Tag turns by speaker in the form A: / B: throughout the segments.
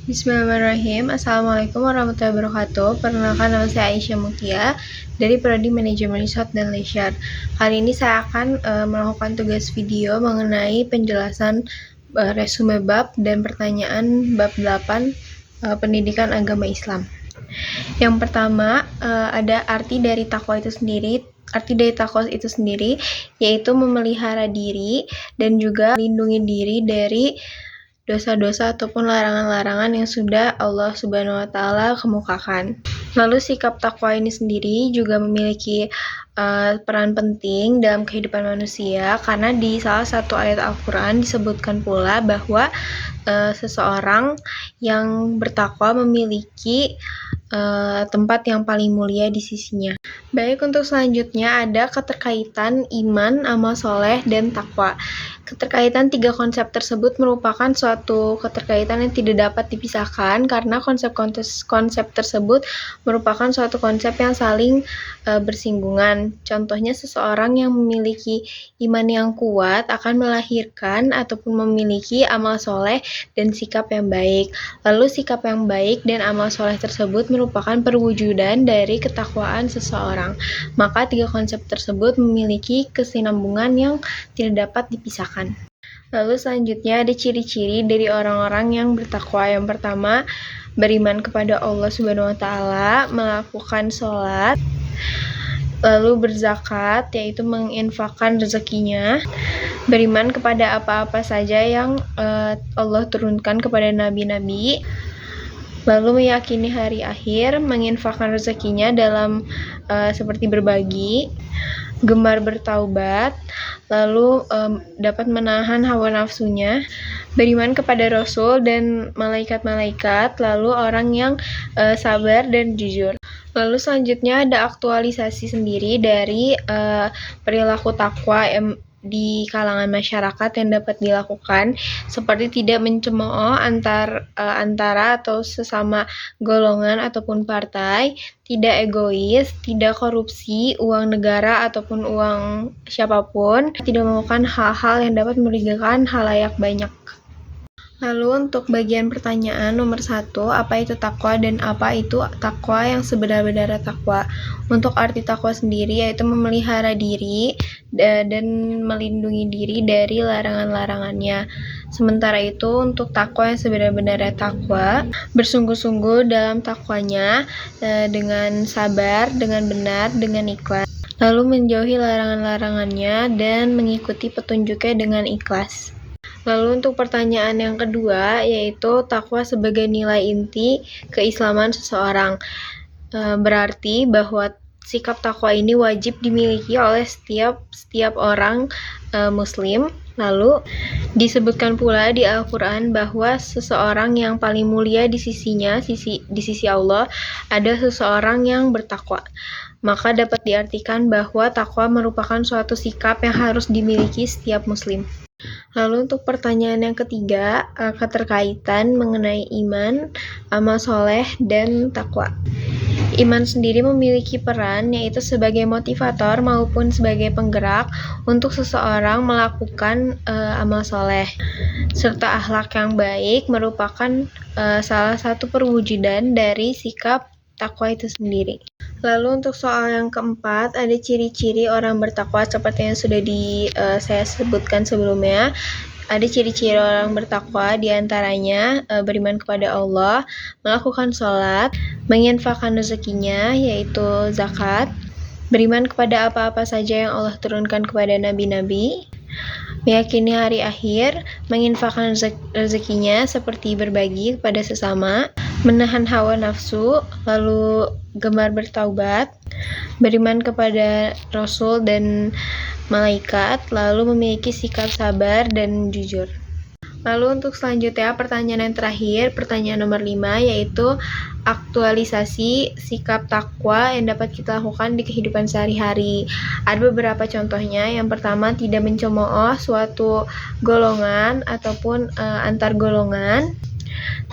A: Bismillahirrahmanirrahim. Assalamualaikum warahmatullahi wabarakatuh. Perkenalkan, nama saya Aisyah Mutia dari Prodi Manajemen Resort dan Leisure. Kali ini saya akan melakukan tugas video mengenai penjelasan resume bab dan pertanyaan bab 8 pendidikan agama Islam. Yang pertama, ada arti dari takwa itu sendiri. Arti dari takwa itu sendiri yaitu memelihara diri dan juga melindungi diri dari dosa-dosa ataupun larangan-larangan yang sudah Allah Subhanahu wa Ta'ala kemukakan. Lalu sikap takwa ini sendiri juga memiliki peran penting dalam kehidupan manusia, karena di salah satu ayat Al-Quran disebutkan pula bahwa seseorang yang bertakwa memiliki tempat yang paling mulia di sisinya. Baik, untuk selanjutnya ada keterkaitan iman, amal soleh, dan takwa. Keterkaitan tiga konsep tersebut merupakan suatu keterkaitan yang tidak dapat dipisahkan, karena konsep tersebut merupakan suatu konsep yang saling bersinggungan. Contohnya, seseorang yang memiliki iman yang kuat akan melahirkan ataupun memiliki amal soleh dan sikap yang baik. Lalu sikap yang baik dan amal soleh tersebut merupakan perwujudan dari ketakwaan seseorang. Maka tiga konsep tersebut memiliki kesinambungan yang tidak dapat dipisahkan. Lalu selanjutnya ada ciri-ciri dari orang-orang yang bertakwa. Yang pertama, beriman kepada Allah Subhanahu wa Ta'ala, melakukan sholat, lalu berzakat, yaitu menginfakkan rezekinya, beriman kepada apa-apa saja yang Allah turunkan kepada nabi-nabi, lalu meyakini hari akhir, menginfakkan rezekinya dalam seperti berbagi, gemar bertaubat, lalu dapat menahan hawa nafsunya, beriman kepada Rasul dan malaikat-malaikat, lalu orang yang sabar dan jujur. Lalu selanjutnya ada aktualisasi sendiri dari perilaku takwa di kalangan masyarakat yang dapat dilakukan, seperti tidak mencemooh antara atau sesama golongan ataupun partai, tidak egois, tidak korupsi uang negara ataupun uang siapapun, tidak melakukan hal-hal yang dapat merugikan khalayak banyak. Lalu untuk bagian pertanyaan nomor 1, apa itu takwa dan apa itu takwa yang sebenar-benarnya takwa? Untuk arti takwa sendiri yaitu memelihara diri dan melindungi diri dari larangan-larangannya. Sementara itu untuk takwa yang sebenar-benarnya takwa, bersungguh-sungguh dalam takwanya dengan sabar, dengan benar, dengan ikhlas. Lalu menjauhi larangan-larangannya dan mengikuti petunjuknya dengan ikhlas. Lalu untuk pertanyaan yang kedua, yaitu takwa sebagai nilai inti keislaman seseorang. Berarti bahwa sikap takwa ini wajib dimiliki oleh setiap orang muslim. Lalu disebutkan pula di Al-Quran bahwa seseorang yang paling mulia di sisinya, di sisi Allah, ada seseorang yang bertakwa. Maka dapat diartikan bahwa takwa merupakan suatu sikap yang harus dimiliki setiap muslim. Lalu untuk pertanyaan yang ketiga, keterkaitan mengenai iman, amal soleh, dan takwa. Iman sendiri memiliki peran yaitu sebagai motivator maupun sebagai penggerak untuk seseorang melakukan amal soleh. Serta akhlak yang baik merupakan salah satu perwujudan dari sikap takwa itu sendiri. Lalu untuk soal yang keempat, ada ciri-ciri orang bertakwa seperti yang sudah saya sebutkan sebelumnya. Ada ciri-ciri orang bertakwa, diantaranya beriman kepada Allah, melakukan sholat, menginfakkan rezekinya yaitu zakat, beriman kepada apa-apa saja yang Allah turunkan kepada nabi-nabi, meyakini hari akhir, menginfakkan rezekinya seperti berbagi kepada sesama, menahan hawa nafsu, lalu gemar bertaubat, beriman kepada Rasul dan malaikat, lalu memiliki sikap sabar dan jujur. Lalu untuk selanjutnya pertanyaan yang terakhir, pertanyaan nomor 5, yaitu aktualisasi sikap takwa yang dapat kita lakukan di kehidupan sehari-hari. Ada beberapa contohnya. Yang pertama, tidak mencemooh suatu golongan ataupun antar golongan,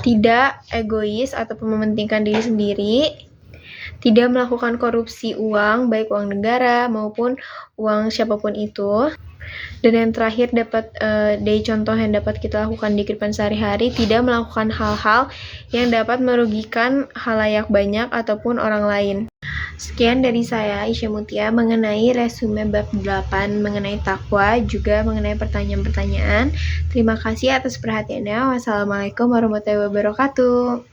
A: tidak egois ataupun mementingkan diri sendiri, tidak melakukan korupsi uang, baik uang negara maupun uang siapapun itu, Dan yang terakhir dari contoh yang dapat kita lakukan di kehidupan sehari-hari, tidak melakukan hal-hal yang dapat merugikan khalayak banyak ataupun orang lain. Sekian dari saya, Aisyah Mutia, mengenai resume bab 8 mengenai takwa, juga mengenai pertanyaan-pertanyaan. Terima kasih atas perhatiannya. Wassalamualaikum warahmatullahi wabarakatuh.